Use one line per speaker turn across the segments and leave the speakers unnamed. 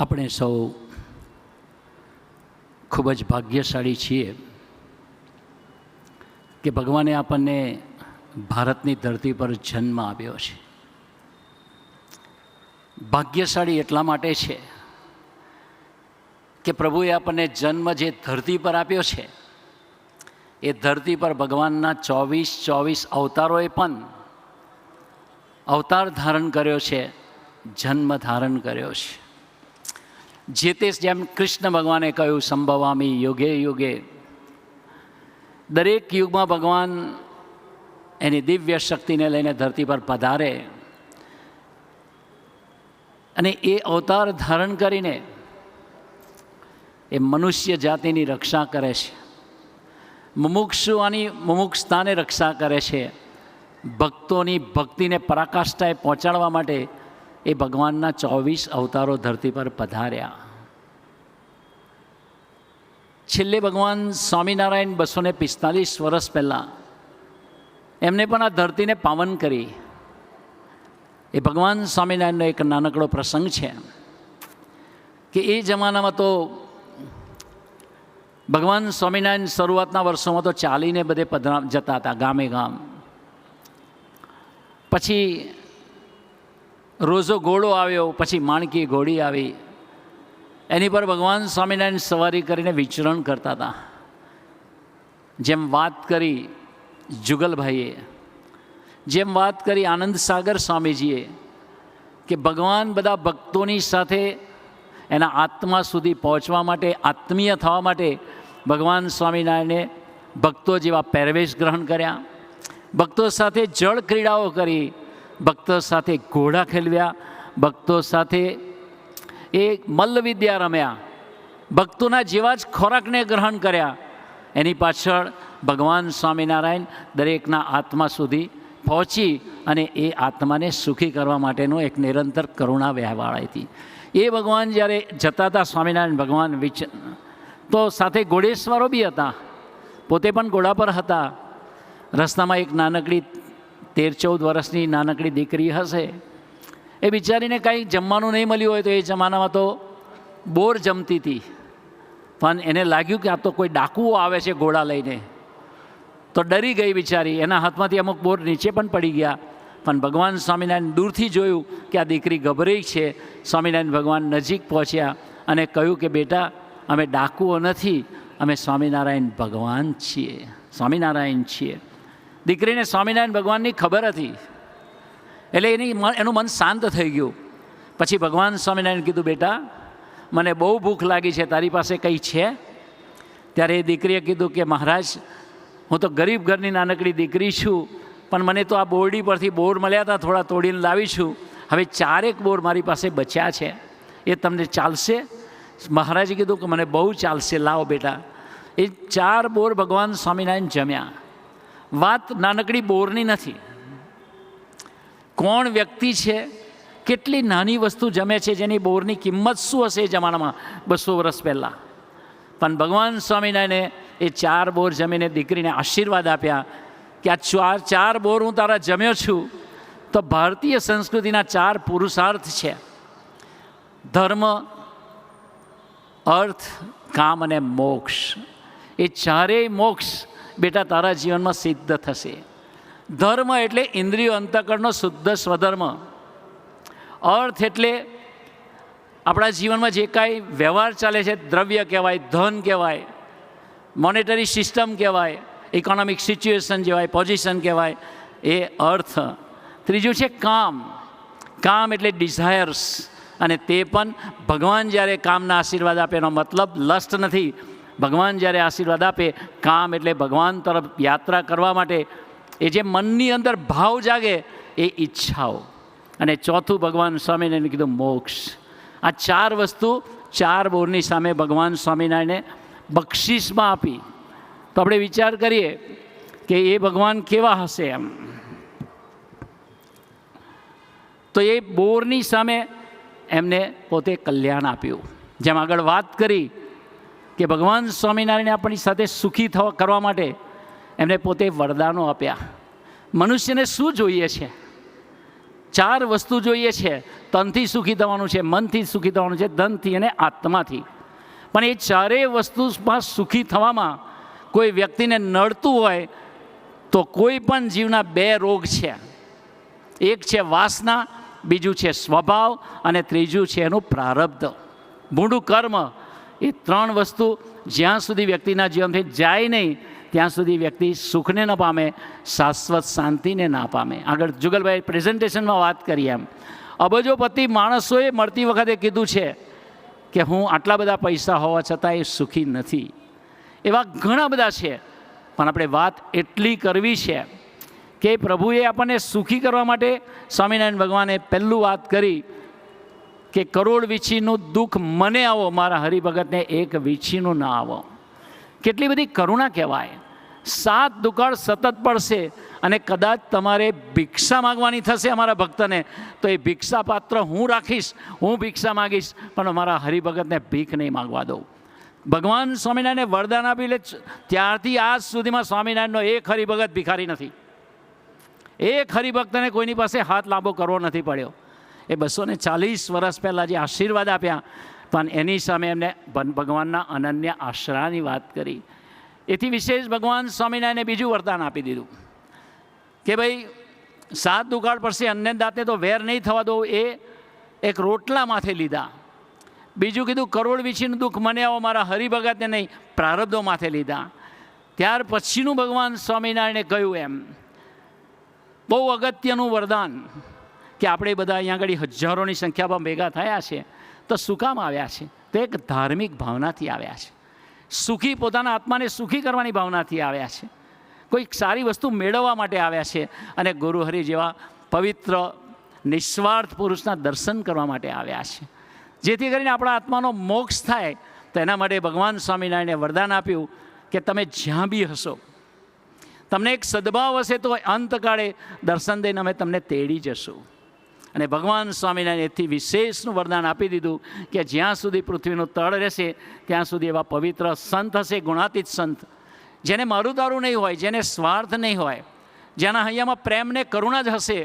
આપણે સૌ ખૂબ જ ભાગ્યશાળી છીએ કે ભગવાને આપણને ભારતની ધરતી પર જન્મ આપ્યો છે. ભાગ્યશાળી એટલા માટે છે કે પ્રભુએ આપણને જન્મ જે ધરતી પર આપ્યો છે એ ધરતી પર ભગવાનના 24 અવતારોએ પણ અવતાર ધારણ કર્યો છે, જન્મ ધારણ કર્યો છે. જે તે જેમ કૃષ્ણ ભગવાને કહ્યું, સંભવામી યુગે યુગે, દરેક યુગમાં ભગવાન એની દિવ્ય શક્તિને લઈને ધરતી પર પધારે અને એ અવતાર ધારણ કરીને એ મનુષ્ય જાતિની રક્ષા કરે છે, મુમુક્ષુઓની મુમુક્ષતાને રક્ષા કરે છે, ભક્તોની ભક્તિને પરાકાષ્ઠાએ પહોંચાડવા માટે એ ભગવાનના 24 અવતારો ધરતી પર પધાર્યા. છેલ્લે ભગવાન સ્વામિનારાયણ 245 વર્ષ પહેલાં એમને પણ આ ધરતીને પાવન કરી. એ ભગવાન સ્વામિનારાયણનો એક નાનકડો પ્રસંગ છે કે એ જમાનામાં તો ભગવાન સ્વામિનારાયણ શરૂઆતના વર્ષોમાં તો ચાલીને બધે જતા હતા, ગામે ગામ. પછી રોઝો ઘોડો આવ્યો, પછી માણકી ઘોડી આવી, એની પર ભગવાન સ્વામિનારાયણ સવારી કરીને વિચરણ કરતા હતા. જેમ વાત કરી જુગલભાઈએ, જેમ વાત કરી આનંદ સાગર સ્વામીજીએ કે ભગવાન બધા ભક્તોની સાથે એના આત્મા સુધી પહોંચવા માટે, આત્મીય થવા માટે ભગવાન સ્વામિનારાયણે ભક્તો જેવા પહેરવેશ ગ્રહણ કર્યા, ભક્તો સાથે જળ ક્રીડાઓ કરી, ભક્તો સાથે ઘોડા ખેલવ્યા, ભક્તો સાથે એ મલ્લવિદ્યા રમ્યા, ભક્તોના જેવા જ ખોરાકને ગ્રહણ કર્યા. એની પાછળ ભગવાન સ્વામિનારાયણ દરેકના આત્મા સુધી પહોંચી અને એ આત્માને સુખી કરવા માટેનું એક નિરંતર કરુણા વહેવાળી હતી. એ ભગવાન જ્યારે જતા હતા, સ્વામિનારાયણ ભગવાન તો સાથે ઘોડેશ્વરો બી હતા, પોતે પણ ઘોડા પર હતા. રસ્તામાં એક નાનકડી 13-14 વર્ષની નાનકડી દીકરી હશે, એ બિચારીને કાંઈ જમવાનું નહીં મળ્યું હોય તો એ જમાનામાં તો બોર જમતી હતી. પણ એને લાગ્યું કે આ તો કોઈ ડાકુઓ આવે છે ઘોડા લઈને, તો ડરી ગઈ બિચારી. એના હાથમાંથી અમુક બોર નીચે પણ પડી ગયા. પણ ભગવાન સ્વામિનારાયણ દૂરથી જોયું કે આ દીકરી ગભરાઈ છે. સ્વામિનારાયણ ભગવાન નજીક પહોંચ્યા અને કહ્યું કે બેટા, અમે ડાકુઓ નથી, અમે સ્વામિનારાયણ ભગવાન છીએ, સ્વામિનારાયણ છીએ. દીકરીને સ્વામિનારાયણ ભગવાનની ખબર હતી એટલે એનું મન શાંત થઈ ગયું. પછી ભગવાન સ્વામિનારાયણ કીધું, બેટા મને બહુ ભૂખ લાગી છે, તારી પાસે કંઈ છે? ત્યારે એ દીકરીએ કીધું કે મહારાજ, હું તો ગરીબ ઘરની નાનકડી દીકરી છું, પણ મને તો આ બોરડી પરથી બોર મળ્યા હતા, થોડા તોડીને લાવી છું. હવે 4 બોર મારી પાસે બચ્યા છે, એ તમને ચાલશે? મહારાજે કીધું કે મને બહુ ચાલશે, લાવો બેટા. એ 4 બોર ભગવાન સ્વામિનારાયણ જમ્યા. વાત નાનકડી બોરની નથી. કોણ વ્યક્તિ છે, કેટલી નાની વસ્તુ જમે છે જેની બોરની કિંમત શું હશે એ જમાનામાં 200 વર્ષ પહેલાં. પણ ભગવાન સ્વામિનારાયણે એ 4 બોર જમીને દીકરીને આશીર્વાદ આપ્યા કે આ 4 બોર હું તારા જમ્યો છું. તો ભારતીય સંસ્કૃતિના 4 પુરુષાર્થ છે: ધર્મ, અર્થ, કામ અને મોક્ષ. એ 4 મોક્ષ બેટા તારા જીવનમાં સિદ્ધ થશે. ધર્મ એટલે ઇન્દ્રિયો અંતઃકરણનો શુદ્ધ સ્વધર્મ. અર્થ એટલે આપણા જીવનમાં જે કાંઈ વ્યવહાર ચાલે છે, દ્રવ્ય કહેવાય, ધન કહેવાય, મોનેટરી સિસ્ટમ કહેવાય, ઇકોનોમિક સિચ્યુએશન કહેવાય, પોઝિશન કહેવાય, એ અર્થ. ત્રીજું છે કામ. કામ એટલે ડિઝાયર્સ, અને તે પણ ભગવાન જ્યારે કામના આશીર્વાદ આપે એનો મતલબ લસ્ટ નથી. ભગવાન જ્યારે આશીર્વાદ આપે, કામ એટલે ભગવાન તરફ યાત્રા કરવા માટે એ જે મનની અંદર ભાવ જાગે એ ઈચ્છાઓ. અને ચોથું ભગવાન સ્વામિનારાયણે કીધું મોક્ષ. આ 4 વસ્તુ 4 બોરની સામે ભગવાન સ્વામિનારાયણે બક્ષિસમાં આપી. તો આપણે વિચાર કરીએ કે એ ભગવાન કેવા હશે એમ. તો એ બોરની સામે એમને પોતે કલ્યાણ આપ્યું. જેમ આગળ વાત કરી કે ભગવાન સ્વામિનારાયણે આપણી સાથે સુખી કરવા માટે એમને પોતે વરદાનો આપ્યા. મનુષ્યને શું જોઈએ છે? 4 વસ્તુ જોઈએ છે. તનથી સુખી થવાનું છે, મનથી સુખી થવાનું છે, ધનથી અને આત્માથી. પણ એ 4 વસ્તુમાં સુખી થવામાં કોઈ વ્યક્તિને નડતું હોય તો કોઈ પણ જીવના 2 રોગ છે. એક છે વાસના, બીજું છે સ્વભાવ અને ત્રીજું છે એનું પ્રારબ્ધ, મૂળું કર્મ. એ 3 વસ્તુ જ્યાં સુધી વ્યક્તિના જીવનથી જાય નહીં ત્યાં સુધી વ્યક્તિ સુખને ન પામે, શાશ્વત શાંતિને ના પામે. આગળ જુગલભાઈ પ્રેઝન્ટેશનમાં વાત કરી એમ અબજોપતિ માણસોએ મળતી વખતે કીધું છે કે હું આટલા બધા પૈસા હોવા છતાં એ સુખી નથી. એવા ઘણા બધા છે, પણ આપણે વાત એટલી કરવી છે કે પ્રભુએ આપણને સુખી કરવા માટે સ્વામિનારાયણ ભગવાને પહેલું વાત કરી કે કરોડ વીછીનું દુઃખ મને આવો, મારા હરિભગતને એક વીછીનું ના આવો. કેટલી બધી કરુણા કહેવાય. 7 દુકાળ સતત પડશે અને કદાચ તમારે ભિક્ષા માગવાની થશે અમારા ભક્તને, તો એ ભિક્ષા પાત્ર હું રાખીશ, હું ભિક્ષા માગીશ, પણ અમારા હરિભગતને ભીખ નહીં માગવા દઉં. ભગવાન સ્વામિનારાયણને વરદાન આપી લે ત્યારથી આજ સુધીમાં સ્વામિનારાયણનો એક હરિભગત ભિખારી નથી. એક હરિભક્તને કોઈની પાસે હાથ લાંબો કરવો નથી પડ્યો. એ 240 વર્ષ પહેલાં જે આશીર્વાદ આપ્યા, પણ એની સામે એમને ભગવાનના અનન્ય આશરાની વાત કરી. એથી વિશેષ ભગવાન સ્વામિનારાયણે બીજું વરદાન આપી દીધું કે ભાઈ 7 દુકાળ પડશે, અન્ય દાંતે તો વેર નહીં થવા દો. એ એક રોટલા માથે લીધા. બીજું કીધું કરોડ વીછીનું દુઃખ મને આવો, મારા હરિભગતને નહીં, પ્રારબ્ધો માથે લીધા. ત્યાર પછીનું ભગવાન સ્વામિનારાયણે કહ્યું એમ બહુ અગત્યનું વરદાન કે આપણે બધા અહીંયા આગળ હજારોની સંખ્યામાં ભેગા થયા છે તો શું કામ આવ્યા છે? તો એક ધાર્મિક ભાવનાથી આવ્યા છે. સુખી, પોતાના આત્માને સુખી કરવાની ભાવનાથી આવ્યા છે. કોઈક સારી વસ્તુ મેળવવા માટે આવ્યા છે અને ગુરુહરિ જેવા પવિત્ર નિસ્વાર્થ પુરુષના દર્શન કરવા માટે આવ્યા છે, જેથી કરીને આપણા આત્માનો મોક્ષ થાય. તો એના માટે ભગવાન સ્વામિનારાયણે વરદાન આપ્યું કે તમે જ્યાં બી હશો, તમને એક સદભાવ હશે તો અંતકાળે દર્શન દઈને અમે તમને તેડી જશું. અને ભગવાન સ્વામિનારાયણ એથી વિશેષનું વરદાન આપી દીધું કે જ્યાં સુધી પૃથ્વીનું તળ રહેશે ત્યાં સુધી એવા પવિત્ર સંત હશે, ગુણાતીત સંત, જેને મારું તારું નહીં હોય, જેને સ્વાર્થ નહીં હોય, જેના હૈયામાં પ્રેમ ને કરુણા જ હશે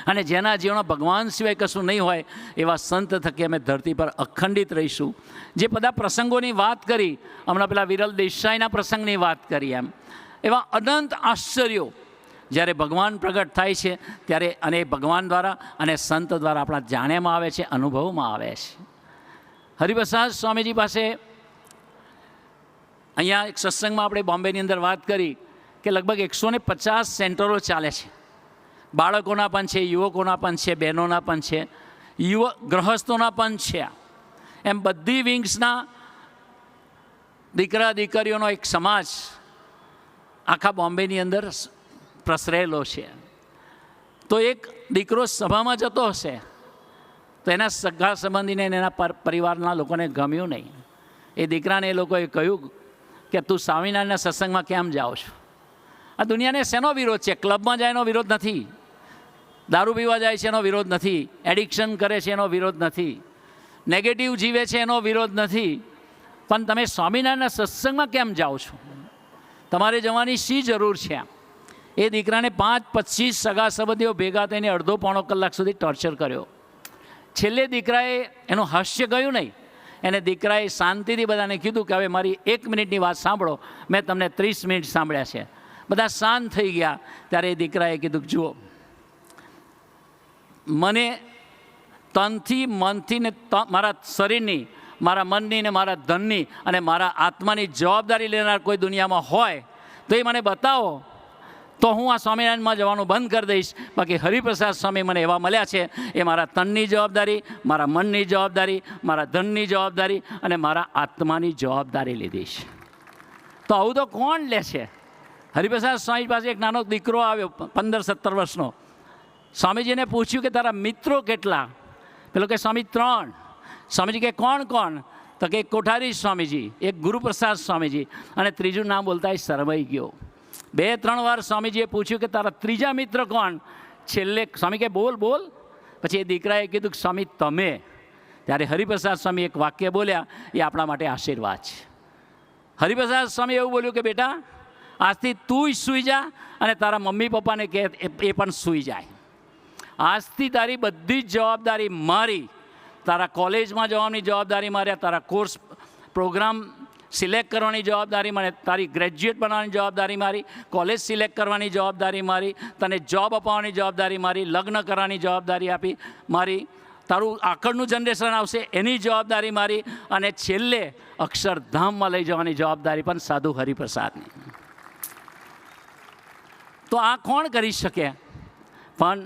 અને જેના જીવનમાં ભગવાન સિવાય કશું નહીં હોય, એવા સંત થકી અમે ધરતી પર અખંડિત રહીશું. જે બધા પ્રસંગોની વાત કરી, હમણાં પેલા વિરલ દેસાઈના પ્રસંગની વાત કરી, એમ એવા અનંત આશ્ચર્યો જ્યારે ભગવાન પ્રગટ થાય છે ત્યારે, અને ભગવાન દ્વારા અને સંત દ્વારા આપણા જાણ્યામાં આવે છે, અનુભવમાં આવે છે. હરિપ્રસાદ સ્વામીજી પાસે અહીંયા એક સત્સંગમાં આપણે બોમ્બેની અંદર વાત કરી કે લગભગ 150 સેન્ટરો ચાલે છે. બાળકોના પણ છે, યુવકોના પણ છે, બહેનોના પણ છે, ગ્રહસ્થોના પણ છે. એમ બધી વિંગ્સના દીકરા દીકરીઓનો એક સમાજ આખા બોમ્બેની અંદર પ્રસરેલો છે. તો એક દીકરો સભામાં જતો હશે તો એના સગા સંબંધીને એના પરિવારના લોકોને ગમ્યું નહીં. એ દીકરાને એ લોકોએ કહ્યું કે તું સ્વામિનારાયણના સત્સંગમાં કેમ જાઓ છો? આ દુનિયાને શેનો વિરોધ છે? ક્લબમાં જાય એનો વિરોધ નથી, દારૂ પીવા જાય છે એનો વિરોધ નથી, એડિક્શન કરે છે એનો વિરોધ નથી, નેગેટિવ જીવે છે એનો વિરોધ નથી, પણ તમે સ્વામિનારાયણના સત્સંગમાં કેમ જાઓ છો? તમારે જવાની શી જરૂર છે? એ દીકરાને 25 સગા સંબંધીઓ ભેગા થઈને અડધો પોણો કલાક સુધી ટોર્ચર કર્યો. છેલ્લે દીકરાએ એનું હાસ્ય ગયું નહીં, એને દીકરાએ શાંતિથી બધાને કીધું કે હવે મારી 1 મિનિટની વાત સાંભળો, મેં તમને 30 મિનિટ સાંભળ્યા છે. બધા શાંત થઈ ગયા. ત્યારે એ દીકરાએ કીધું જુઓ, મને તનથી, મનથી ને મારા શરીરની, મારા મનની ને મારા ધનની અને મારા આત્માની જવાબદારી લેનાર કોઈ દુનિયામાં હોય તો એ મને બતાવો, તો હું આ સ્વામિનારાયણમાં જવાનું બંધ કરી દઈશ. બાકી હરિપ્રસાદ સ્વામી મને એવા મળ્યા છે, એ મારા તનની જવાબદારી, મારા મનની જવાબદારી, મારા ધનની જવાબદારી અને મારા આત્માની જવાબદારી લીધી છે. તો આવું તો કોણ લે છે? હરિપ્રસાદ સ્વામી પાસે એક નાનો દીકરો આવ્યો 15-17 વર્ષનો. સ્વામીજીને પૂછ્યું કે તારા મિત્રો કેટલા? પેલો કે સ્વામી 3. સ્વામીજી કે કોણ કોણ? તો કે એક કોઠારી સ્વામીજી, એક ગુરુપ્રસાદ સ્વામીજી અને ત્રીજું નામ બોલતા એ શરમાઈ ગયો. 2-3 વાર સ્વામીજીએ પૂછ્યું કે તારા ત્રીજા મિત્ર કોણ? છેલ્લે સ્વામી કે બોલ બોલ. પછી એ દીકરાએ કીધું કે સ્વામી તમે. ત્યારે હરિપ્રસાદ સ્વામી એક વાક્ય બોલ્યા, એ આપણા માટે આશીર્વાદ છે. હરિપ્રસાદ સ્વામી એવું બોલ્યું કે બેટા, આજથી તું જ સૂઈ જા અને તારા મમ્મી પપ્પાને કે એ પણ સૂઈ જાય. આજથી તારી બધી જ જવાબદારી મારી. તારા કોલેજમાં જવાની જવાબદારી મારે, તારા કોર્સ પ્રોગ્રામ સિલેક્ટ કરવાની જવાબદારી મારે, તારી ગ્રેજ્યુએટ બનાવવાની જવાબદારી મારી, કોલેજ સિલેક્ટ કરવાની જવાબદારી મારી, તને જોબ અપાવવાની જવાબદારી મારી, લગ્ન કરવાની જવાબદારી આપી મારી, તારું આગળનું જનરેશન આવશે એની જવાબદારી મારી, અને છેલ્લે અક્ષરધામમાં લઈ જવાની જવાબદારી પણ સાધુ હરિપ્રસાદની. તો આ કોણ કરી શકે? પણ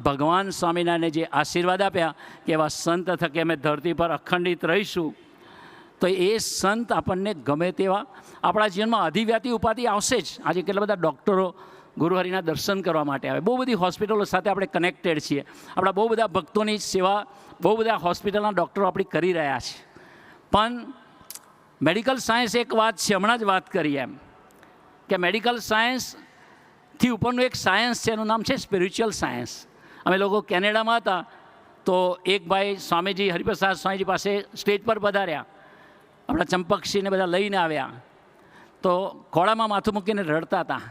ભગવાન સ્વામિનારાયણે જે આશીર્વાદ આપ્યા કે એવા સંત થકી અમે ધરતી પર અખંડિત રહીશું, તો એ સંત આપણને ગમે તેવા આપણા જીવનમાં અધિવ્યાધિ ઉપાધિ આવશે જ. આજે કેટલા બધા ડૉક્ટરો ગુરુહરિના દર્શન કરવા માટે આવે, બહુ બધી હોસ્પિટલો સાથે આપણે કનેક્ટેડ છીએ, આપણા બહુ બધા ભક્તોની સેવા બહુ બધા હોસ્પિટલના ડૉક્ટરો આપણી કરી રહ્યા છે. પણ મેડિકલ સાયન્સ એક વાત છે, હમણાં જ વાત કરી એમ કે મેડિકલ સાયન્સથી ઉપરનું એક સાયન્સ છે, એનું નામ છે સ્પિરિચ્યુઅલ સાયન્સ. અમે લોકો કેનેડામાં હતા તો એક ભાઈ સ્વામીજી હરિપ્રસાદ સ્વામીજી પાસે સ્ટેજ પર પધાર્યા, આપણા ચંપકસિંહને બધા લઈને આવ્યા, તો ખોળામાં માથું મૂકીને રડતા હતા.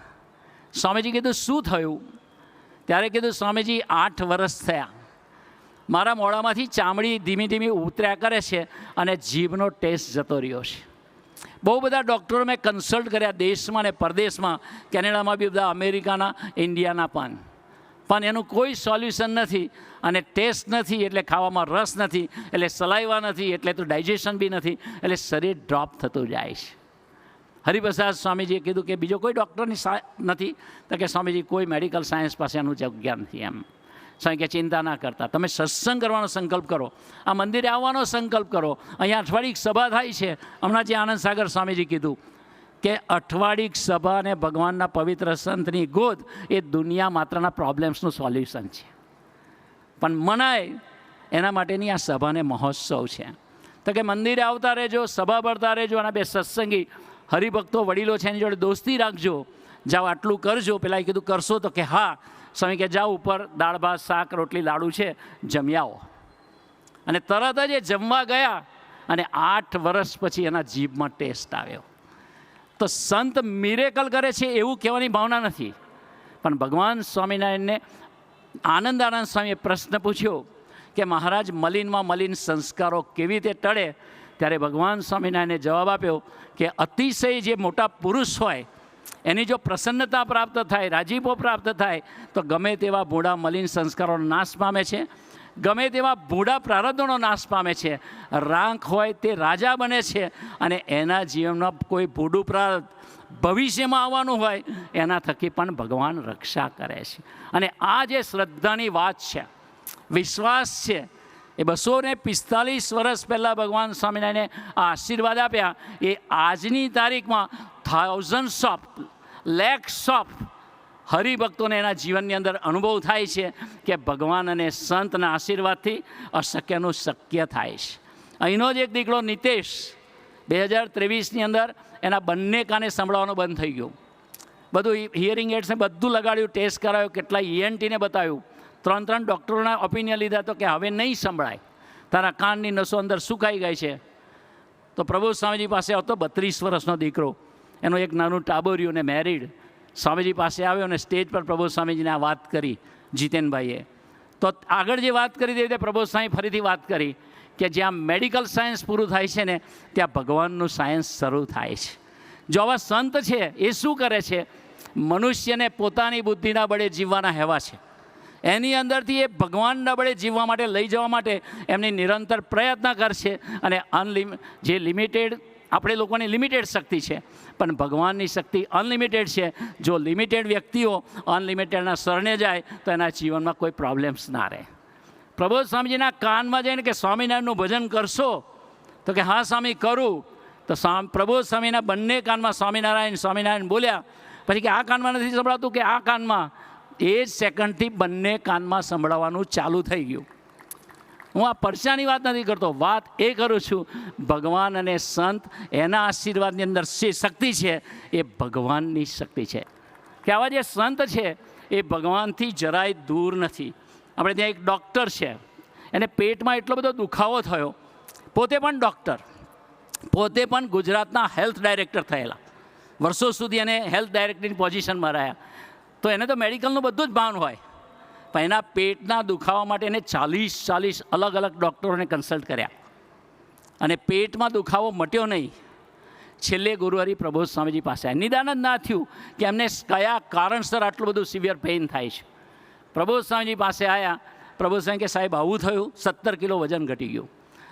સ્વામીજી કીધું શું થયું? ત્યારે કીધું સ્વામીજી 8 વર્ષ થયા, મારા મોઢામાંથી ચામડી ધીમી ધીમી ઉતર્યા કરે છે અને જીભનો ટેસ્ટ જતો રહ્યો છે. બહુ બધા ડૉક્ટરો મેં કન્સલ્ટ કર્યા દેશમાં અને પરદેશમાં, કેનેડામાં બી બધા, અમેરિકાના, ઇન્ડિયાના પણ એનું કોઈ સોલ્યુશન નથી. અને ટેસ્ટ નથી એટલે ખાવામાં રસ નથી, એટલે સલાઈવા નથી એટલે તો ડાયજેશન બી નથી, એટલે શરીર ડ્રોપ થતું જાય છે. હરિપ્રસાદ સ્વામીજીએ કીધું કે બીજો કોઈ ડૉક્ટરની નથી? તો કે સ્વામીજી કોઈ મેડિકલ સાયન્સ પાસે એનું જગ્યા નથી. એમ સ્વામી કે ચિંતા ના કરતા, તમે સત્સંગ કરવાનો સંકલ્પ કરો, આ મંદિરે આવવાનો સંકલ્પ કરો. અહીંયા અઠવાડિક સભા થાય છે. હમણાં જે આનંદ સાગર સ્વામીજી કીધું કે અઠવાડિક સભા અને ભગવાનના પવિત્ર સંતની ગોદ એ દુનિયા માત્રના પ્રોબ્લેમ્સનું સોલ્યુશન છે. પણ મનાય એના માટેની આ સભાને મહોત્સવ છે. તો કે મંદિરે આવતા રહેજો, સભા ભરતા રહેજો, અને બે સત્સંગી હરિભક્તો વડીલો છે એની જોડે દોસ્તી રાખજો. જાઓ આટલું કરજો. પેલા કીધું કરશો? તો કે હા. સ્વામી કે જાઓ ઉપર દાળ ભાત શાક રોટલી લાડુ છે, જમી આવો. અને તરત જ એ જમવા ગયા અને 8 વર્ષ પછી એના જીભમાં ટેસ્ટ આવ્યો. તો સંત મિરેકલ કરે છે એવું કહેવાની ભાવના નથી, પણ ભગવાન સ્વામિનારાયણને આનંદ સ્વામીએ પ્રશ્ન પૂછ્યો કે મહારાજ મલિનમાં મલિન સંસ્કારો કેવી રીતે ટળે? ત્યારે ભગવાન સ્વામિનારાયણે જવાબ આપ્યો કે અતિશય જે મોટા પુરુષ હોય એની જો પ્રસન્નતા પ્રાપ્ત થાય, રાજીપો પ્રાપ્ત થાય, તો ગમે તેવા ભૂડા મલિન સંસ્કારોનો નાશ પામે છે, ગમે તેવા ભૂડા પ્રારબ્ધોનો નાશ પામે છે. રાંખ હોય તે રાજા બને છે, અને એના જીવનમાં કોઈ ભૂડું પ્રારબ્ધ ભવિષ્યમાં આવવાનું હોય એના થકી પણ ભગવાન રક્ષા કરે છે. અને આ જે શ્રદ્ધાની વાત છે, વિશ્વાસ છે, એ 245 વર્ષ પહેલાં ભગવાન સ્વામિનારાયણે આ આશીર્વાદ આપ્યા, એ આજની તારીખમાં થાઉઝન્ડ્સ ઓફ લેક્સ ઓફ હરિભક્તોને એના જીવનની અંદર અનુભવ થાય છે કે ભગવાન અને સંતના આશીર્વાદથી અશક્યનું શક્ય થાય છે. અહીંનો જ એક દીકરો નિતેશ 2023ની અંદર એના બંને કાને સંભળાવવાનું બંધ થઈ ગયું. બધું હિયરિંગ એડ્સને બધું લગાડ્યું, ટેસ્ટ કરાયું, કેટલા ENTને બતાવ્યું, 3 ડૉક્ટરોના ઓપિનિયન લીધા, તો કે હવે નહીં સંભળાય, તારા કાનની નસો અંદર સુકાઈ ગઈ છે. તો પ્રભુ સ્વામીજી પાસે આવતો 32 વર્ષનો દીકરો, એનું એક નાનું ટાબરિયું ને મેરિડ, સ્વામીજી પાસે આવ્યો અને સ્ટેજ પર પ્રભુ સ્વામીજીને આ વાત કરી જીતેનભાઈએ. તો આગળ જે વાત કરી તે રીતે પ્રભુ સ્વામી ફરીથી વાત કરી કે જ્યાં મેડિકલ સાયન્સ પૂરું થાય છે ને ત્યાં ભગવાનનું સાયન્સ શરૂ થાય છે. જો આવા સંત છે એ શું કરે છે? મનુષ્યને પોતાની બુદ્ધિના બળે જીવવાના હેવા છે, એની અંદરથી એ ભગવાનના બળે જીવવા માટે લઈ જવા માટે એમની નિરંતર પ્રયત્ન કરશે. અને જે લિમિટેડ, આપણે લોકોની લિમિટેડ શક્તિ છે, પણ ભગવાનની શક્તિ અનલિમિટેડ છે. જો લિમિટેડ વ્યક્તિઓ અનલિમિટેડના શરણે જાય તો એના જીવનમાં કોઈ પ્રોબ્લેમ્સ ના રહે. પ્રભુ સ્વામીજીના કાનમાં જઈને કે સ્વામિનારાયણનું ભજન કરશો? તો કે હા સ્વામી કરું. તો પ્રભુ સ્વામીના બંને કાનમાં સ્વામિનારાયણ સ્વામિનારાયણ બોલ્યા. પછી કે આ કાનમાં નથી સંભળાતું? કે આ કાનમાં. એ જ સેકન્ડથી બંને કાનમાં સંભળાવવાનું ચાલુ થઈ ગયું. હું આ પરચાની વાત નથી કરતો, વાત એ કરું છું ભગવાન અને સંત એના આશીર્વાદની અંદર જે શક્તિ છે એ ભગવાનની શક્તિ છે. કે આવા જે સંત છે એ ભગવાનથી જરાય દૂર નથી. આપણે ત્યાં એક ડૉક્ટર છે, એને પેટમાં એટલો બધો દુખાવો થયો, પોતે પણ ડૉક્ટર, પોતે પણ ગુજરાતના હેલ્થ ડાયરેક્ટર થયેલા, વર્ષો સુધી એને હેલ્થ ડાયરેક્ટરની પોઝિશનમાં રહ્યા. તો એને તો મેડિકલનું બધું જ ભાન હોય, પણ એના પેટના દુખાવા માટે એને 40 અલગ અલગ ડૉક્ટરોને કન્સલ્ટ કર્યા અને પેટમાં દુખાવો મટ્યો નહીં. છેલ્લે ગુરુહરિ પ્રબોધ સ્વામીજી પાસે નિદાન જ ના થયું કે એમને કયા કારણસર આટલું બધું સિવિયર પેઇન થાય છે. પ્રબોધ સ્વામીજી પાસે આવ્યા. પ્રબોધ સ્વામી કે સાહેબ આવું થયું, 17 કિલો વજન ઘટી ગયું.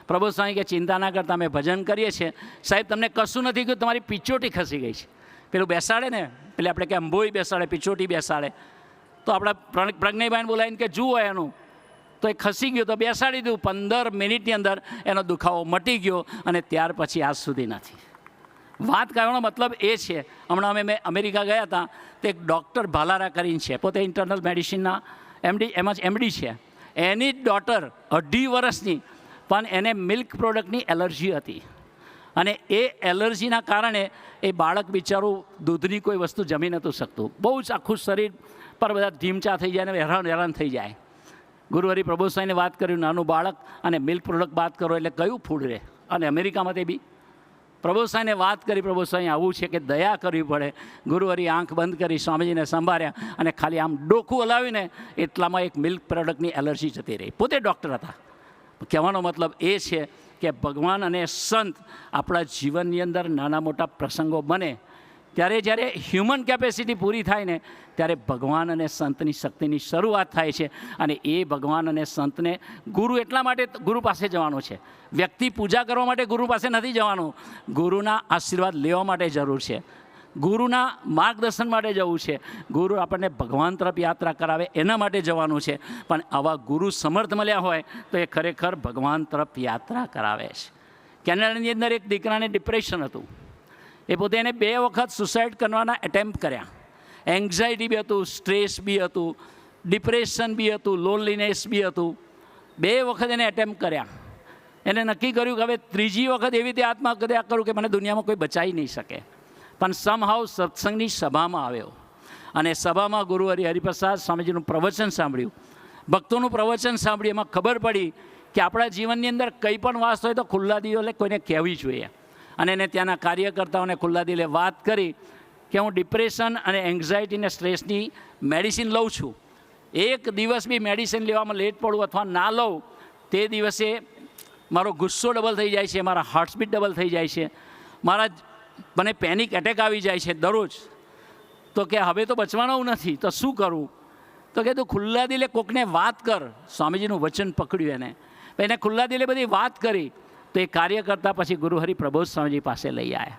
પ્રબોધ સ્વામી કે ચિંતા ના કરતા અમે ભજન કરીએ છીએ. સાહેબ તમને કશું નથી ગયું, તમારી પિચોટી ખસી ગઈ છે. પેલું બેસાડે ને, પેલે આપણે કે અંભોઈ બેસાડે, પિચોટી બેસાડે, તો આપણે પ્રજ્ઞાભાઈને બોલાવીને કે જુઓ એનું, તો એ ખસી ગયું તો બેસાડી દીધું. 15 મિનિટની અંદર એનો દુખાવો મટી ગયો અને ત્યાર પછી આજ સુધી નથી. વાત કરવાનો મતલબ એ છે, હમણાં મેં અમેરિકા ગયા હતા, તો એક ડૉક્ટર ભાલારા કરીને છે, પોતે ઇન્ટરનલ મેડિસિનના એમડી છે. એની ડોટર 2.5 વર્ષની, પણ એને મિલ્ક પ્રોડક્ટની એલર્જી હતી અને એ એલર્જીના કારણે એ બાળક બિચારું દૂધની કોઈ વસ્તુ જમી નહોતું શકતું. બહુ જ આખું શરીર પર બધા ધીમચા થઈ જાય અને હેરાન થઈ જાય. ગુરુહરિ પ્રબોધ સ્વામીને વાત કર્યું, નાનું બાળક અને મિલ્ક પ્રોડક્ટ વાત કરો એટલે કયું ફૂડ રહે, અને અમેરિકામાં તે બી પ્રબોધ સ્વામીને વાત કરી. પ્રબોધ સ્વામી આવું છે કે દયા કરવી પડે. ગુરુહરિ આંખ બંધ કરી સ્વામીજીને સંભાળ્યા અને ખાલી આમ ડોકું હલાવીને એટલામાં એક મિલ્ક પ્રોડક્ટની એલર્જી જતી રહી. પોતે ડૉક્ટર હતા. કહેવાનો મતલબ એ છે કે ભગવાન અને સંત આપણા જીવનની અંદર નાના મોટા પ્રસંગો બને ત્યારે જ્યારે હ્યુમન કેપેસિટી પૂરી થાય ને ત્યારે ભગવાન અને સંતની શક્તિની શરૂઆત થાય છે. અને એ ભગવાન અને સંતને ગુરુ એટલા માટે ગુરુ પાસે જવાનું છે. વ્યક્તિ પૂજા કરવા માટે ગુરુ પાસે નથી જવાનું, ગુરુના આશીર્વાદ લેવા માટે જરૂર છે, ગુરુના માર્ગદર્શન માટે જવું છે, ગુરુ આપણને ભગવાન તરફ યાત્રા કરાવે એના માટે જવાનું છે. પણ આવા ગુરુ સમર્થ મળ્યા હોય તો એ ખરેખર ભગવાન તરફ યાત્રા કરાવે છે. કેનેડાની અંદર એક દીકરાને ડિપ્રેશન હતું. એ પોતે એને 2 વખત સુસાઇડ કરવાના એટેમ્પ્ટ કર્યા. એન્ઝાયટી બી હતું, સ્ટ્રેસ બી હતું, ડિપ્રેશન બી હતું, લોનલીનેસ બી હતું. 2 વખત એને એટેમ્પ્ટ કર્યા. એને નક્કી કર્યું કે હવે 3જી વખત એવી રીતે આત્મહત્યા કરું કે મને દુનિયામાં કોઈ બચાવી નહીં શકે. પણ સમહાવ સત્સંગની સભામાં આવ્યો અને સભામાં ગુરુહરિ હરિપ્રસાદ સ્વામીજીનું પ્રવચન સાંભળ્યું, ભક્તોનું પ્રવચન સાંભળ્યું. એમાં ખબર પડી કે આપણા જીવનની અંદર કંઈ પણ વાસ હોય તો ખુલ્લા દિલે કોઈને કહેવી જોઈએ. અને એને ત્યાંના કાર્યકર્તાઓને ખુલ્લા દિલે વાત કરી કે હું ડિપ્રેશન અને એન્ઝાયટી અને સ્ટ્રેસની મેડિસિન લઉં છું. એક દિવસ બી મેડિસિન લેવામાં લેટ પડું અથવા ના લઉં તે દિવસે મારો ગુસ્સો ડબલ થઈ જાય છે, મારા હાર્ટબીટ ડબલ થઈ જાય છે, મને પેનિક એટેક આવી જાય છે દરરોજ. તો કે હવે તો બચવાનું નથી, તો શું કરું? તો કે તું ખુલ્લા દિલે કોકને વાત કર. સ્વામીજીનું વચન પકડ્યું એને ખુલ્લા દિલે બધી વાત કરી. તો એ કાર્યકર્તા પછી ગુરુહરિ પ્રબોધ સ્વામીજી પાસે લઈ આવ્યા.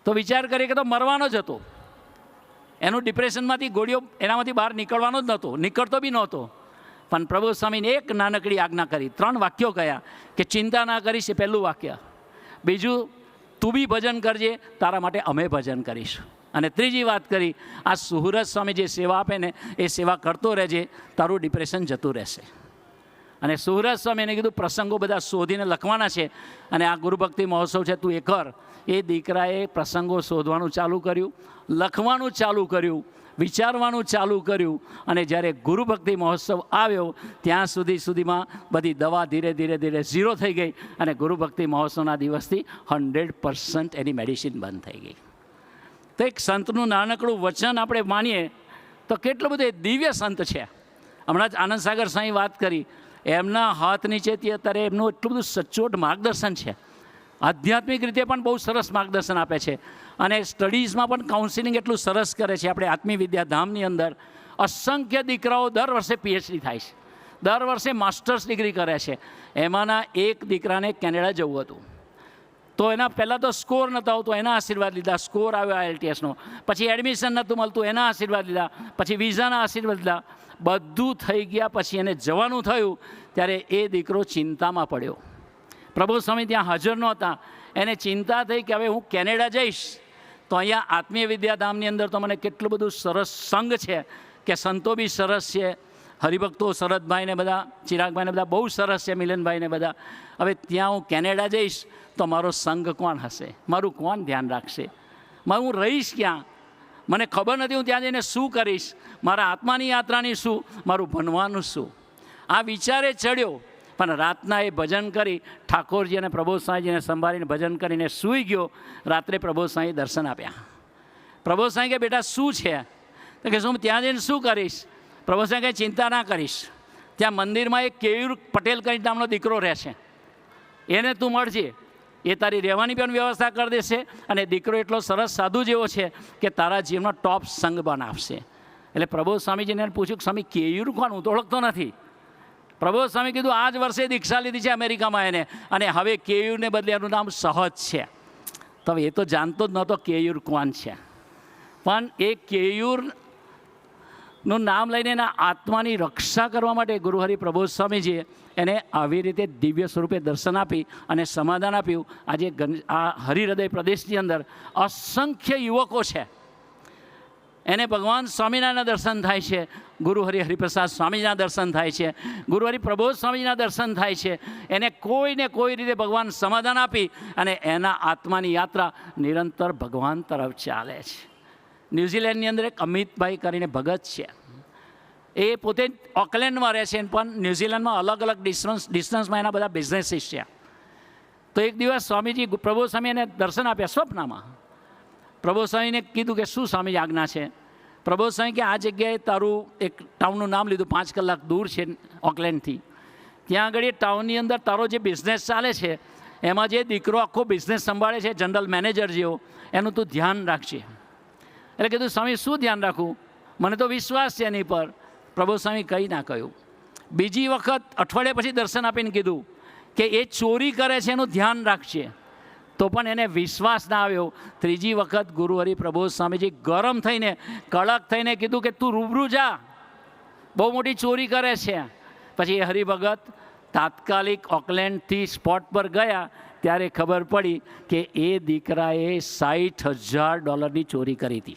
તો વિચાર કરીએ કે તો મરવાનો જ હતો, એનું ડિપ્રેશનમાંથી ગોળીઓ એનામાંથી બહાર નીકળવાનો જ નહોતો, નીકળતો બી નહોતો. પણ પ્રબોધ સ્વામીને એક નાનકડી આજ્ઞા કરી, 3 વાક્યો કહ્યા કે ચિંતા ના કરીશ, એ પહેલું વાક્ય. બીજું, તું બી ભજન કરજે, તારા માટે અમે ભજન કરીશું. અને 3જી વાત કરી, આ સુહૃદ સ્વામી જે સેવા આપે ને એ સેવા કરતો રહેજે, તારું ડિપ્રેશન જતું રહેશે. અને સુહૃદ સ્વામીને કીધું પ્રસંગો બધા શોધીને લખવાના છે અને આ ગુરુભક્તિ મહોત્સવ છે, તું એ કર. એ દીકરાએ પ્રસંગો શોધવાનું ચાલુ કર્યું, લખવાનું ચાલુ કર્યું, વિચારવાનું ચાલુ કર્યું. અને જ્યારે ગુરુભક્તિ મહોત્સવ આવ્યો ત્યાં સુધીમાં બધી દવા ધીરે ધીરે ઝીરો થઈ ગઈ અને ગુરુભક્તિ મહોત્સવના દિવસથી 100% એની મેડિસિન બંધ થઈ ગઈ. તો એક સંતનું નાનકડું વચન આપણે માનીએ તો કેટલું બધું દિવ્ય સંત છે. હમણાં જ આનંદ સાગર સાંઈ વાત કરી, એમના હાથ નીચેથી અત્યારે એમનું એટલું બધું સચોટ માર્ગદર્શન છે. આધ્યાત્મિક રીતે પણ બહુ સરસ માર્ગદર્શન આપે છે અને સ્ટડીઝમાં પણ કાઉન્સિલિંગ એટલું સરસ કરે છે. આપણે આત્મી વિદ્યાધામની અંદર અસંખ્ય દીકરાઓ દર વર્ષે PhD થાય છે, દર વર્ષે માસ્ટર્સ ડિગ્રી કરે છે. એમાંના એક દીકરાને કેનેડા જવું હતું. તો એના પહેલાં તો સ્કોર નહોતો આવતો, એના આશીર્વાદ લીધા. સ્કોર આવ્યો IELTSનો, પછી એડમિશન નહોતું મળતું, એના આશીર્વાદ લીધા, પછી વિઝાના આશીર્વાદ લીધા. બધું થઈ ગયા પછી એને જવાનું થયું ત્યારે એ દીકરો ચિંતામાં પડ્યો. પ્રબોધ સ્વામી ત્યાં હાજર નહોતા. એને ચિંતા થઈ કે હવે હું કેનેડા જઈશ તો અહીંયા આત્મીય વિદ્યાધામની અંદર તો મને કેટલું બધું સરસ સંઘ છે કે સંતો બી સરસ છે, હરિભક્તો શરદભાઈને બધા, ચિરાગભાઈને બધા બહુ સરસ છે, મિલનભાઈને બધા. હવે ત્યાં હું કેનેડા જઈશ તો મારો સંઘ કોણ હશે, મારું કોણ ધ્યાન રાખશે, હું રહીશ ક્યાં, મને ખબર નથી હું ત્યાં જઈને શું કરીશ, મારા આત્માની યાત્રાની શું, મારું ભણવાનું શું. આ વિચારે ચડ્યો. પણ રાતના એ ભજન કરી ઠાકોરજી અને પ્રબોધ સ્વામીજીને સંભાળીને ભજન કરીને સૂઈ ગયો. રાત્રે પ્રબોધ સ્વામી દર્શન આપ્યા. પ્રબોધ સ્વામી કે બેટા શું છે? તો કે હું ત્યાં જઈને શું કરીશ? પ્રભુ સ્વામી કંઈ ચિંતા ના કરીશ, ત્યાં મંદિરમાં એક કેયુર પટેલ કરીને નામનો દીકરો રહેશે, એને તું મળજે, એ તારી રહેવાની પણ વ્યવસ્થા કરી દેશે, અને દીકરો એટલો સરસ સાધુ જેવો છે કે તારા જીવનનો ટોપ સંગ બનાવશે. એટલે પ્રબોધ સ્વામીજીને પૂછ્યું કે સ્વામી કેયુર કોણ, હું તો ઓળખતો નથી. પ્રબોધ સ્વામી કીધું આ જ વર્ષે દીક્ષા લીધી છે અમેરિકામાં એને, અને હવે કેયુરને બદલે એનું નામ સહજ છે. તો એ તો જાણતો જ નહોતો કેયુર કોણ છે, પણ એ કેયુરનું નામ લઈને એના આત્માની રક્ષા કરવા માટે ગુરુહરિ પ્રબોધ સ્વામીજીએ એને આવી રીતે દિવ્ય સ્વરૂપે દર્શન આપી અને સમાધાન આપ્યું. આજે આ હરિહૃદય પ્રદેશની અંદર અસંખ્ય યુવકો છે, એને ભગવાન સ્વામિનારાયણના દર્શન થાય છે, ગુરુહરિ હરિપ્રસાદ સ્વામીજીના દર્શન થાય છે, ગુરુહરિ પ્રબોધ સ્વામીજીના દર્શન થાય છે. એને કોઈને કોઈ રીતે ભગવાન સમાધાન આપી અને એના આત્માની યાત્રા નિરંતર ભગવાન તરફ ચાલે છે. ન્યૂઝીલેન્ડની અંદર એક અમિતભાઈ કરીને ભગત છે, એ પોતે ઓકલેન્ડમાં રહે છે, પણ ન્યૂઝીલેન્ડમાં અલગ અલગ ડિસ્ટન્સમાં એના બધા બિઝનેસીસ છે. તો એક દિવસ સ્વામીજી પ્રબોધ સ્વામી એને દર્શન આપ્યા સ્વપ્નમાં. પ્રબોધ સ્વામીને કીધું કે શું સ્વામીજી આજ્ઞા છે. પ્રબોધ સ્વામી કે આ જગ્યાએ તારું એક ટાઉનનું નામ લીધું, 5 કલાક દૂર છે ઓકલેન્ડથી, ત્યાં આગળ એ ટાઉનની અંદર તારો જે બિઝનેસ ચાલે છે એમાં જે દીકરો આખો બિઝનેસ સંભાળે છે જનરલ મેનેજર જેવો, એનું તું ધ્યાન રાખજે. એટલે કીધું સ્વામી શું ધ્યાન રાખું, મને તો વિશ્વાસ છે એની પર. પ્રબોધ સ્વામી કંઈ ના કહ્યું. બીજી વખત અઠવાડિયા પછી દર્શન આપીને કીધું કે એ ચોરી કરે છે એનું ધ્યાન રાખજે, તો પણ એને વિશ્વાસ ના આવ્યો. ત્રીજી વખત ગુરુહરિ પ્રબોધ સ્વામીજી ગરમ થઈને કડક થઈને કીધું કે તું રૂબરૂ જા, બહુ મોટી ચોરી કરે છે. પછી એ હરિભગત તાત્કાલિક ઓકલેન્ડથી સ્પોટ પર ગયા, ત્યારે ખબર પડી કે એ દીકરાએ $60,000 ચોરી કરી હતી.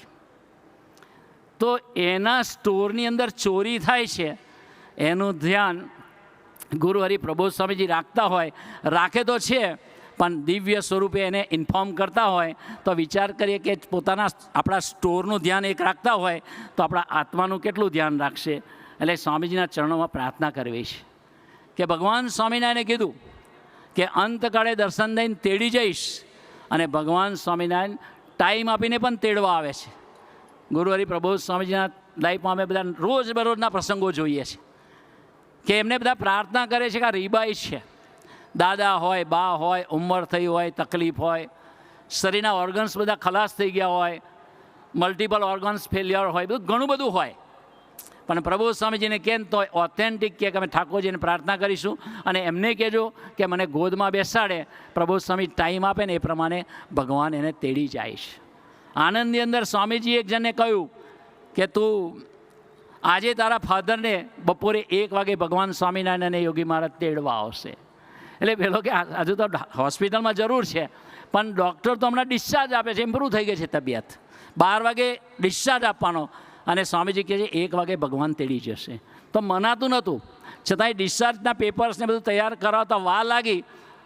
તો એના સ્ટોરની અંદર ચોરી થાય છે, એનું ધ્યાન ગુરુહરિ પ્રબોધ સ્વામીજી રાખતા હોય, રાખે તો છે, પણ દિવ્ય સ્વરૂપે એને ઇન્ફોર્મ કરતા હોય. તો વિચાર કરીએ કે પોતાના આપણા સ્ટોરનું ધ્યાન એક રાખતા હોય તો આપણા આત્માનું કેટલું ધ્યાન રાખશે. એટલે સ્વામીજીના ચરણોમાં પ્રાર્થના કરવી છે કે ભગવાન સ્વામિનારાયણે કીધું કે અંતકાળે દર્શન દઈને તેડી જઈશ, અને ભગવાન સ્વામિનારાયણ ટાઈમ આપીને પણ તેડવા આવે છે. ગુરુહરિ પ્રબોધ સ્વામીજીના લાઈફમાં અમે બધા રોજબરોજના પ્રસંગો જોઈએ છીએ કે એમને બધા પ્રાર્થના કરે છે કે આ રીબાઈ છે, દાદા હોય, બા હોય, ઉંમર થઈ હોય, તકલીફ હોય, શરીરના ઓર્ગન્સ બધા ખલાસ થઈ ગયા હોય, મલ્ટિપલ ઓર્ગન્સ ફેલિયર હોય, બધું ઘણું બધું હોય. પણ પ્રબોધ સ્વામીજીને કેમ તો ઓથેન્ટિક કે અમે ઠાકોરજીને પ્રાર્થના કરીશું, અને એમને કહેજો કે મને ગોદમાં બેસાડે. પ્રબોધ સ્વામી ટાઈમ આપે ને એ પ્રમાણે ભગવાન એને તેડી જાય છે. આનંદની અંદર સ્વામીજી એક જણને કહ્યું કે તું આજે તારા ફાધરને બપોરે 1 વાગે ભગવાન સ્વામિનારાયણ અને યોગી મહારાજ તેડવા આવશે. એટલે પેલો કે હજુ તો હોસ્પિટલમાં જરૂર છે, પણ ડૉક્ટર તો હમણાં ડિસ્ચાર્જ આપે છે, ઇમ્પ્રૂવ થઈ ગઈ છે તબિયત, 12 વાગે ડિસ્ચાર્જ આપવાનો. અને સ્વામીજી કહે છે 1 વાગે ભગવાન તેડી જશે. તો મનાતું નહોતું, છતાંય ડિસ્ચાર્જના પેપર્સને બધું તૈયાર કરાવતા વાર લાગી.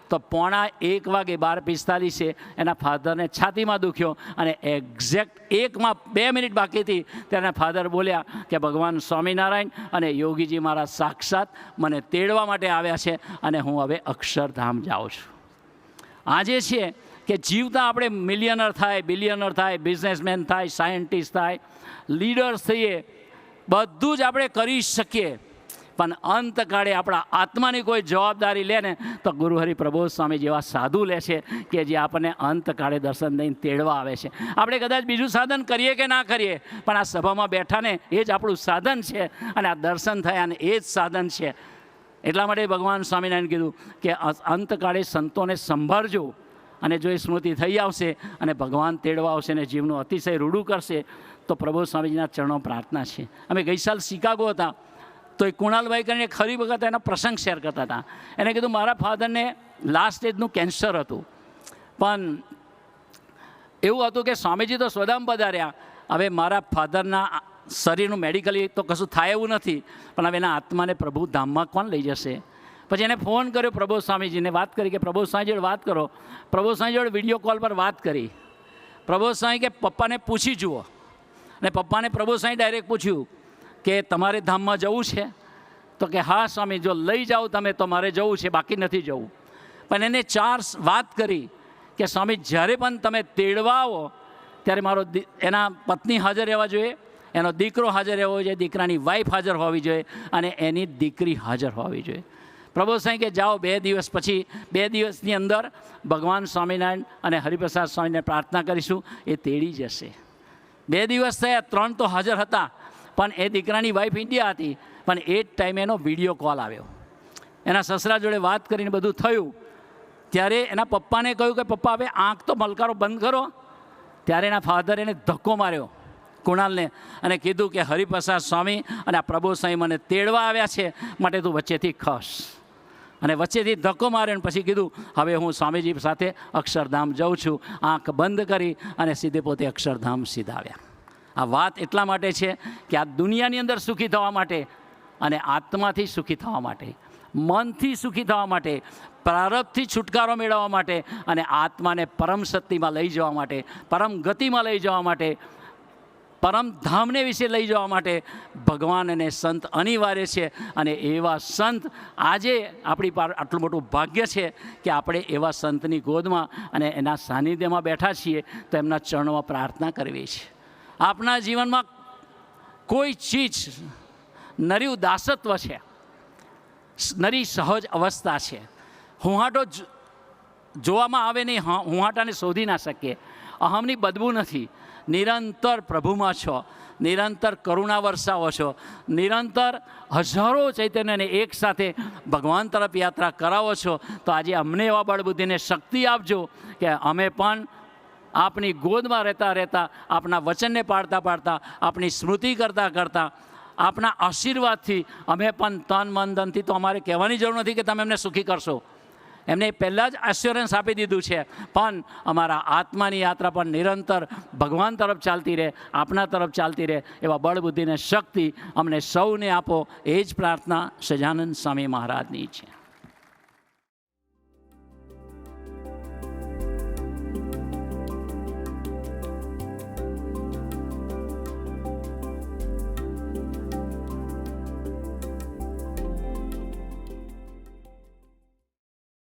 તો 12:45 વાગે 12:45 એના ફાધરને છાતીમાં દુખ્યો, અને એક્ઝેક્ટ 2 મિનિટ બાકી હતી ત્યારે ફાધર બોલ્યા કે ભગવાન સ્વામિનારાયણ અને યોગીજી મારા સાક્ષાત મને તેડવા માટે આવ્યા છે, અને હું હવે અક્ષરધામ જાઉં છું. આજે છે કે જીવતા આપણે મિલિયનર થાય, બિલિયનર થાય, બિઝનેસમેન થાય, સાયન્ટિસ્ટ થાય, લીડર્સ થઈએ, બધું જ આપણે કરી શકીએ, પણ અંતકાળે આપણા આત્માની કોઈ જવાબદારી લે ને તો ગુરુહરિ પ્રબોધ સ્વામી જેવા સાધુ લે છે કે જે આપણને અંતકાળે દર્શન દઈને તેડવા આવે છે. આપણે કદાચ બીજું સાધન કરીએ કે ના કરીએ, પણ આ સભામાં બેઠા ને એ જ આપણું સાધન છે, અને આ દર્શન થયા ને એ જ સાધન છે. એટલા માટે ભગવાન સ્વામિનારાયણ કીધું કે અંતકાળે સંતોને સંભાળજો, અને જો એ સ્મૃતિ થઈ આવશે અને ભગવાન તેડવા આવશે ને જીવનું અતિશય રૂડું કરશે, તો પ્રબોધ સ્વામીજીના ચરણો પ્રાર્થના છે. અમે ગઈ સાલ શિકાગો હતા, તો એ કુણાલભાઈ કરીને ખરી વખત એનો પ્રસંગ શેર કરતા હતા. એને કીધું મારા ફાધરને લાસ્ટ સ્ટેજનું કેન્સર હતું, પણ એવું હતું કે સ્વામીજી તો સ્વધામ પધાર્યા, હવે મારા ફાધરના શરીરનું મેડિકલી તો કશું થાય એવું નથી, પણ હવે એના આત્માને પ્રભુ ધામમાં કોણ લઈ જશે. પછી એને ફોન કર્યો પ્રબોધ સ્વામીજીને, વાત કરી કે પ્રબોધ સ્વામી જોડે વાત કરો. પ્રબોધ સ્વામી જોડે વિડીયો કોલ પર વાત કરી. પ્રબોધ સ્વામી કે પપ્પાને પૂછી જુઓ, અને પપ્પાને પ્રબોધ સ્વામી ડાયરેક્ટ પૂછ્યું કે તમારે ધામમાં જવું છે? તો કે હા સ્વામી, જો લઈ જાઓ તમે તો મારે જવું છે, બાકી નથી જવું. પણ એને 4 વાત કરી કે સ્વામી જ્યારે પણ તમે તેડવા આવો ત્યારે મારો એના પત્ની હાજર રહેવા જોઈએ, એનો દીકરો હાજર રહેવો જોઈએ, દીકરાની વાઈફ હાજર હોવી જોઈએ અને એની દીકરી હાજર હોવી જોઈએ. પ્રભુ સાંઈ કે જાઓ 2 દિવસ પછી 2 દિવસની અંદર ભગવાન સ્વામિનારાયણ અને હરિપ્રસાદ સ્વામીને પ્રાર્થના કરીશું, એ તેડી જશે. 2 દિવસ થયા, 3 તો હાજર હતા, પણ એ દીકરાની વાઈફ ઇન્ડિયા હતી. પણ એ જ ટાઈમે એનો વિડીયો કોલ આવ્યો. એના સસરા જોડે વાત કરીને બધું થયું. ત્યારે એના પપ્પાને કહ્યું કે પપ્પા હવે આંખ તો મલકારો બંધ કરો. ત્યારે એના ફાધરે એને ધક્કો માર્યો કુણાલને અને કીધું કે હરિપ્રસાદ સ્વામી અને આ પ્રભુ સાંઈ મને તેડવા આવ્યા છે, માટે તું વચ્ચેથી ખસ. અને વચ્ચેથી ધક્કો માર્યો અને પછી કીધું હવે હું સ્વામીજી સાથે અક્ષરધામ જાઉં છું. આંખ બંધ કરી અને સીધે પોતે અક્ષરધામ સીધા આવ્યા. આ વાત એટલા માટે છે કે આ દુનિયાની અંદર સુખી થવા માટે અને આત્માથી સુખી થવા માટે, મનથી સુખી થવા માટે, પ્રારબ્ધથી છુટકારો મેળવવા માટે અને આત્માને પરમ શક્તિમાં લઈ જવા માટે, પરમ ગતિમાં લઈ જવા માટે, પરમધામને વિશે લઈ જવા માટે ભગવાન અને સંત અનિવાર્ય છે. અને એવા સંત આજે આપણી પાસે આટલું મોટું ભાગ્ય છે કે આપણે એવા સંતની ગોદમાં અને એના સાનિધ્યમાં બેઠા છીએ, તો એમના ચરણોમાં પ્રાર્થના કરવી છે. આપણા જીવનમાં કોઈ ચીજ નરી ઉદાસત્વ છે, નરી સહજ અવસ્થા છે. હુંહાટો જોવામાં આવે નહીં, હુંહાટાને શોધી ના શકીએ. અહમની બદબુ નથી. નિરંતર પ્રભુમાં છો, નિરંતર કરુણા વરસાવો છો, નિરંતર હજારો ચૈતન્યને એકસાથે ભગવાન તરફ યાત્રા કરાવો છો. તો આજે અમને એવા બળબુદ્ધિને શક્તિ આપજો કે અમે પણ આપની ગોદમાં રહેતા રહેતા, આપના વચનને પાડતા પાડતા, આપની સ્મૃતિ કરતાં કરતાં, આપના આશીર્વાદથી અમે પણ તન મન ધનથી તો અમારે કહેવાની જરૂર નથી કે તમે એમને સુખી કરશો. એમને પહેલાં જ એશ્યોરન્સ આપી દીધું છે. પણ અમારા આત્માની યાત્રા પણ નિરંતર ભગવાન તરફ ચાલતી રહે, આપના તરફ ચાલતી રહે, એવા બળબુદ્ધિને શક્તિ અમને સૌને આપો. એ જ પ્રાર્થના સહજાનંદ સ્વામી મહારાજની છે.